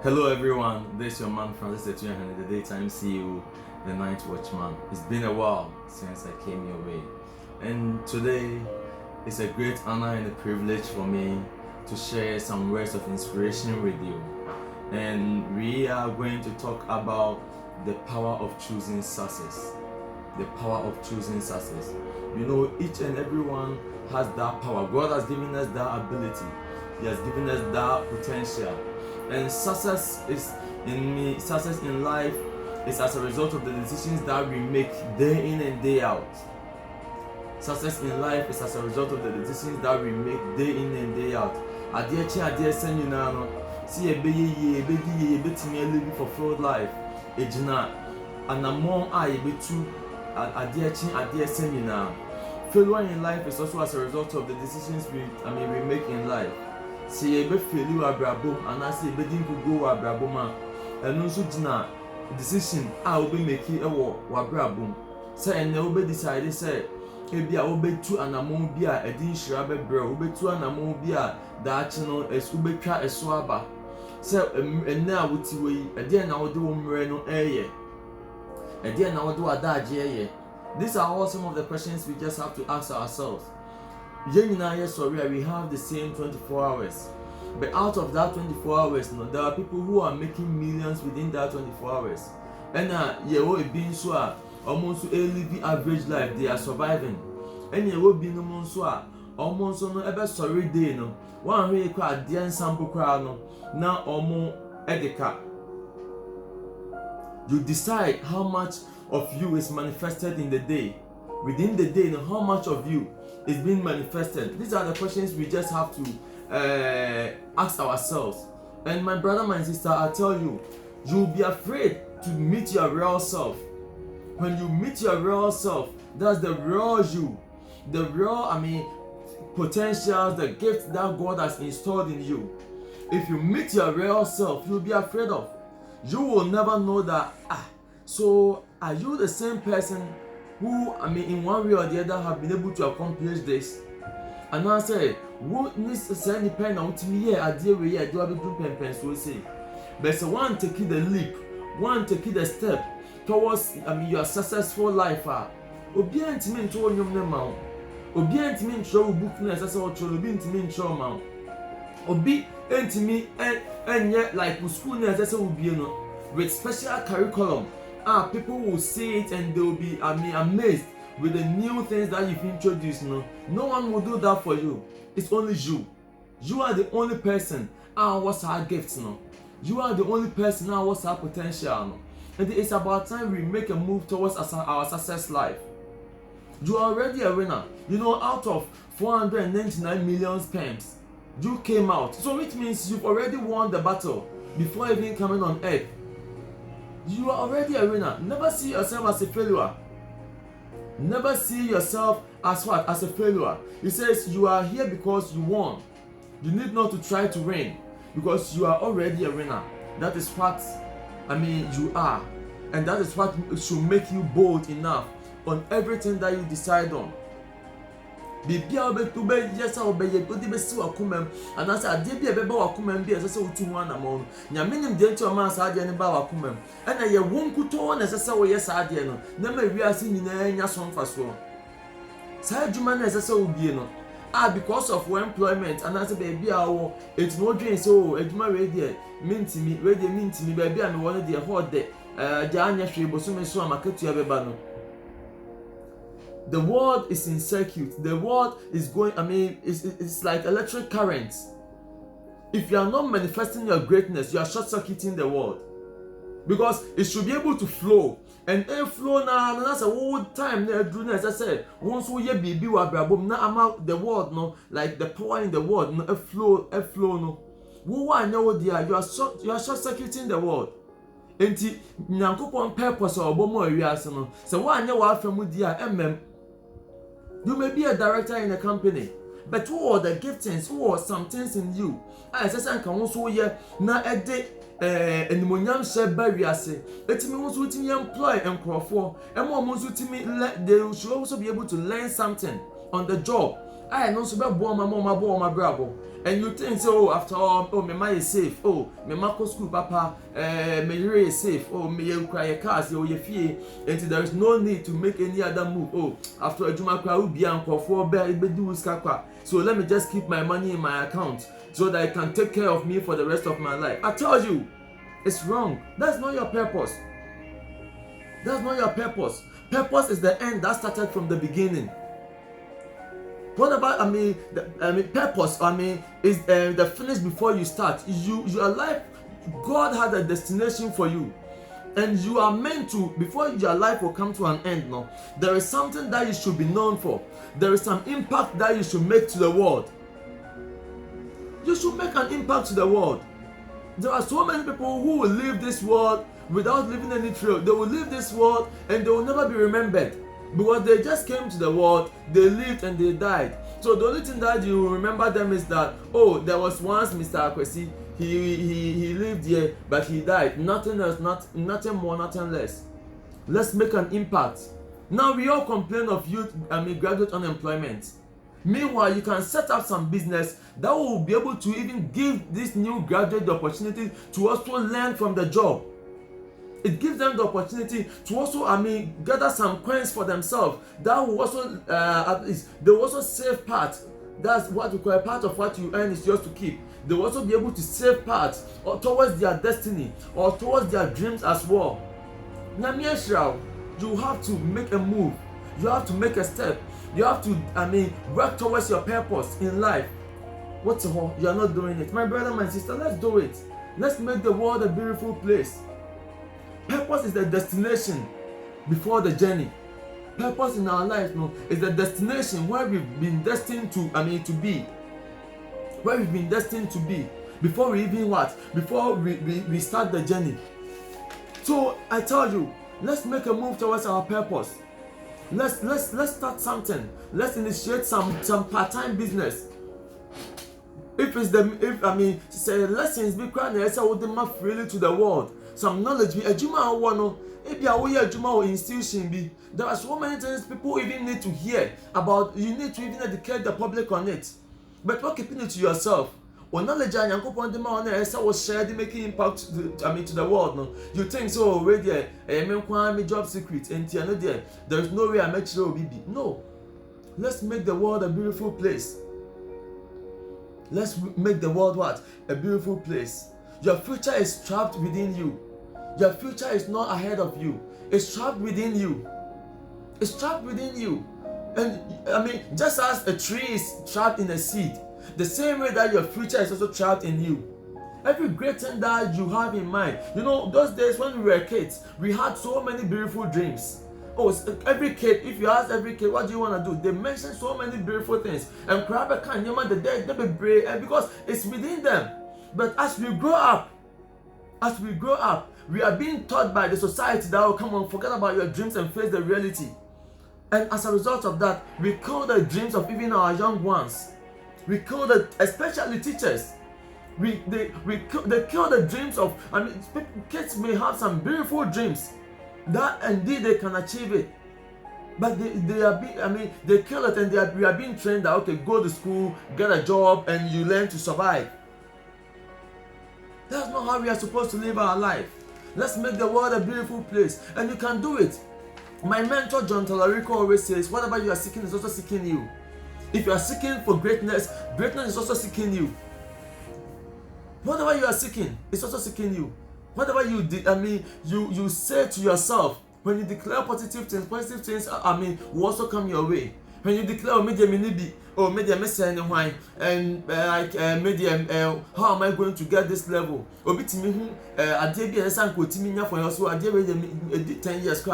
Hello everyone, this is your man Francis Atuahene, the daytime CEO, the night watchman. It's been a while since I came your way, and today is a great honor and a privilege for me to share some words of inspiration with you. And we are going to talk about the power of choosing success. The power of choosing success. You know, each and everyone has that power. God has given us that ability. He has given us that potential. And success in life is as a result of the decisions that we make day in and day out. Success in life is as a result of the decisions that we make day in and day out. Adeɛ kye adeɛ sɛ nyinaa no, si ɛbɛyɛ yie, ɛbɛdi yie, ɛbɛtumi live fulfilled life. Egyina anamon a yɛbɛtu adeɛ kye adeɛ sɛ nyinaa. Failure in life is also as a result of the decisions we make in life. Si ebe failure wɔ abrabom anaasɛ ebe di nkugo wɔ abrabom a ɛno nso gyina decision a obe make ɛwɔ wɔ abrabom sɛ ɛnɛ obe decide sɛ ebi a obetu anamon bi a ɛde nhyira bɛbrɛ obetu anamon bi a daakye no obetwa ɛso aba sɛ ɛnɛ a wote wɔ yi ɛdeɛ na wɔde wɔn mmerɛ no ɛyɛ ɛdeɛ na wɔde wɔ adagye ɛyɛ. These are all some of the questions we just have to ask ourselves. We have the same 24 hours, but out of that 24 hours, there are people who are making millions within that 24 hours. And almost a living average life, they are surviving. And you will be no monsua, almost no ever sorry day no. One way crowd, the ensemble crowd no, now almost edeka. You decide how much of you is manifested in the day. Within the day, how much of you is being manifested? These are the questions we just have to ask ourselves. And my brother, my sister, I tell you, you'll be afraid to meet your real self. When you meet your real self, that's the real you, the real, potentials, the gifts that God has installed in you. If you meet your real self, you'll be afraid of. You will never know that. So are you the same person who, in one way or the other, have been able to accomplish this? And I say, what needs to send the pen out to me? I deal with it, I do have a group and pen, so say. But so one take the leap, one take the step towards, your successful life. Obi antimi nto onyom ne ma. Obi antimi ntro book na sese o tro, obi antimi ntro ma. Obi antimi enye like school na sese obi no with special curriculum. People will see it and they will be amazed with the new things that you've introduced. No one will do that for you. It's only you. You are the only person. What's our gifts? No, you are the only person. What's our potential? No, and it's about time we make a move towards our success life. You are already a winner. You know, out of 499 million sperms, you came out. So it means you've already won the battle before even coming on earth. You are already a winner. Never see yourself as a failure. Never see yourself as what? As a failure. He says you are here because you won. You need not to try to win because you are already a winner. That is what you are. And that is what should make you bold enough on everything that you decide on. Bibia obetube yesa obeye odi besi wakumem anase ade bia beba wakumem bia sese otu hu anamon nyame nim de nti o ma sa ade ne ba wakumem ena ye wonkuto na sese wo yesa ade no na ma wiase nyina nya so mfaso sa adwuma na sese obie no because of employment anase be bia wo etimo dwen so adwuma we de mintimi be bia me won de ho de anya hwe bosume so amaketu ya beba no. The world is in circuit. The world is going, it's like electric currents. If you are not manifesting your greatness, you are short-circuiting the world. Because it should be able to flow. And it flow now, and that's a whole time, as I said, once we hear baby wabrabom, now I'm out the world, no, like the power in the world, no, a flow, no. Who know dear, you are short-circuiting the world. Enti, nyankopon purpose or bomo no. So why know what from dear You may be a director in a company, but who are the giftings, who are some things in you? I say can also hear na ede enimonyam she bariase. Etimi also timi employ enkrofo. Emo also timi they should also be able to learn something on the job. I no so be bo ma brabo. And you think, so, oh, after all, oh, my mind is safe. Oh, my Marco school, papa, my area is safe. Oh, me cry a cars, oh, your fee. And there is no need to make any other move. Oh, after a Juma cry, will be uncle for bear, do scapa. So let me just keep my money in my account so that it can take care of me for the rest of my life. I tell you, it's wrong. That's not your purpose. That's not your purpose. Purpose is the end that started from the beginning. What about, purpose, is the finish before you start. Your life, God had a destination for you. And you are meant to, before your life will come to an end, no, there is something that you should be known for. There is some impact that you should make to the world. You should make an impact to the world. There are so many people who will leave this world without leaving any trail. They will leave this world and they will never be remembered. Because they just came to the world, they lived and they died. So the only thing that you remember them is that, oh, there was once Mr. Akwesi, he lived here, but he died. Nothing else, nothing more, nothing less. Let's make an impact. Now we all complain of youth, graduate unemployment. Meanwhile, you can set up some business that will be able to even give this new graduate the opportunity to also learn from the job. It gives them the opportunity to also, gather some coins for themselves. That will also, at least, they will also save part. That's what we call a part of what you earn is yours to keep. They will also be able to save part or towards their destiny or towards their dreams as well. Now, you have to make a move. You have to make a step. You have to, work towards your purpose in life. What's the whole? You are not doing it. My brother, my sister, let's do it. Let's make the world a beautiful place. Purpose is the destination before the journey. Purpose in our life, is the destination where we've been destined to, to be. Where we've been destined to be before we even what? Before we start the journey. So I tell you, let's make a move towards our purpose. Let's start something. Let's initiate some part-time business. Say lessons be crying, I say them freely to the world. Some knowledge be a juma one, maybe a way a juma institution be. There are so many things people even need to hear about. You need to even educate the public on it. But not keeping it to yourself. When knowledge and Yankopon the man was shared making impact to the world. No, you think so already? A job secret and there is no way I make sure be. No, let's make the world a beautiful place. Let's make the world what? A beautiful place. Your future is trapped within you. Your future is not ahead of you. It's trapped within you. It's trapped within you. And just as a tree is trapped in a seed, the same way that your future is also trapped in you. Every great thing that you have in mind. Those days when we were kids, we had so many beautiful dreams. Oh, every kid, if you ask every kid, what do you want to do? They mention so many beautiful things. And because it's within them. But as we grow up, we are being taught by the society that will come on, forget about your dreams and face the reality. And as a result of that, we kill the dreams of even our young ones. We kill especially teachers. They kill the dreams of, kids may have some beautiful dreams that indeed they can achieve it. But they kill it and we are being trained that, okay, go to school, get a job, and you learn to survive. That's not how we are supposed to live our life. Let's make the world a beautiful place. And you can do it. My mentor, John Talarico, always says, whatever you are seeking is also seeking you. If you are seeking for greatness, greatness is also seeking you. Whatever you are seeking is also seeking you. Whatever you did, you say to yourself, when you declare positive things will also come your way. When you declare, how am I going to get this level? For you 10 years,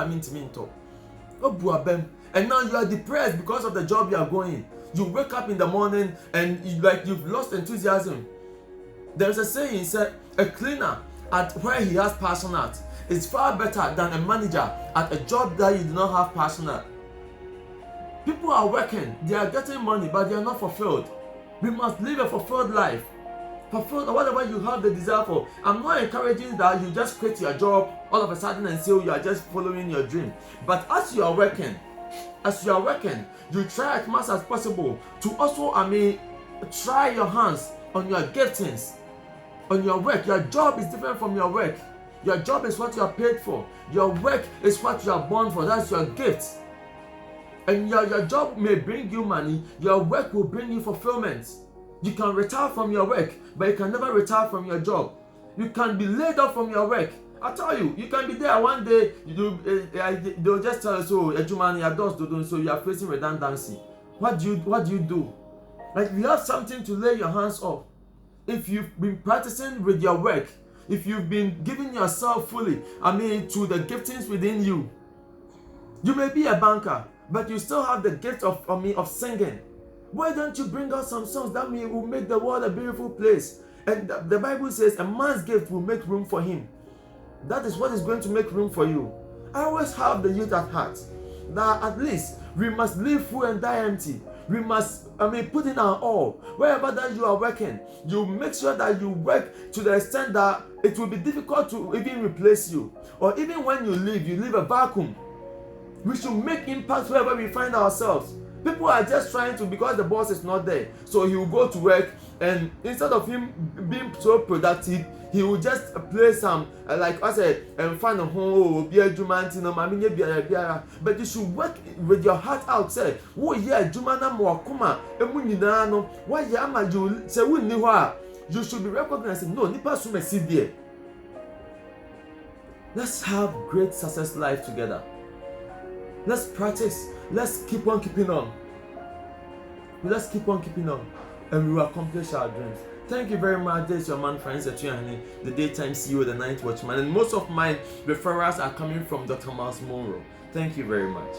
and now you are depressed because of the job you are going. You wake up in the morning and you've lost enthusiasm. There's a saying, a cleaner at where he has passion at is far better than a manager at a job that you do not have passion at. People are working, they are getting money, but they are not fulfilled. We must live a fulfilled life. Fulfilled whatever you have the desire for. I'm not encouraging that you just quit your job all of a sudden and say you are just following your dream. But as you are working, you try as much as possible to also, try your hands on your giftings, on your work. Your job is different from your work. Your job is what you are paid for. Your work is what you are born for. That's your gift. And your job may bring you money. Your work will bring you fulfillment. You can retire from your work, but you can never retire from your job. You can be laid off from your work. I tell you, you can be there one day, they'll just tell you, so Edumani, your doors don't, so you are facing redundancy. What do you do? Like, you have something to lay your hands off. If you've been practicing with your work, if you've been giving yourself fully, to the giftings within you, you may be a banker, but you still have the gift of singing. Why don't you bring out some songs that will make the world a beautiful place? And the Bible says a man's gift will make room for him. That is what is going to make room for you. I always have the youth at heart that at least we must live full and die empty. We must, put in our all. Wherever that you are working, you make sure that you work to the extent that it will be difficult to even replace you. Or even when you leave a vacuum. We should make impact wherever we find ourselves. People are just trying to, because the boss is not there, so he will go to work, and instead of him being so productive, he will just play some, like I said, and find a home, be a jumanti, no mammy, but you should work with your heart out. Say, oh yeah, Jumana Moakuma, and Muninano, why Yama, you say, we knew her. You should be recognizing, no, Nipa Sume sit there. Let's have great success life together. Let's practice. Let's keep on keeping on. Let's keep on keeping on, and we will accomplish our dreams. Thank you very much. This is your man, Francis Atuahene, the daytime CEO, the night watchman, and most of my referrals are coming from Dr. Miles Monroe. Thank you very much.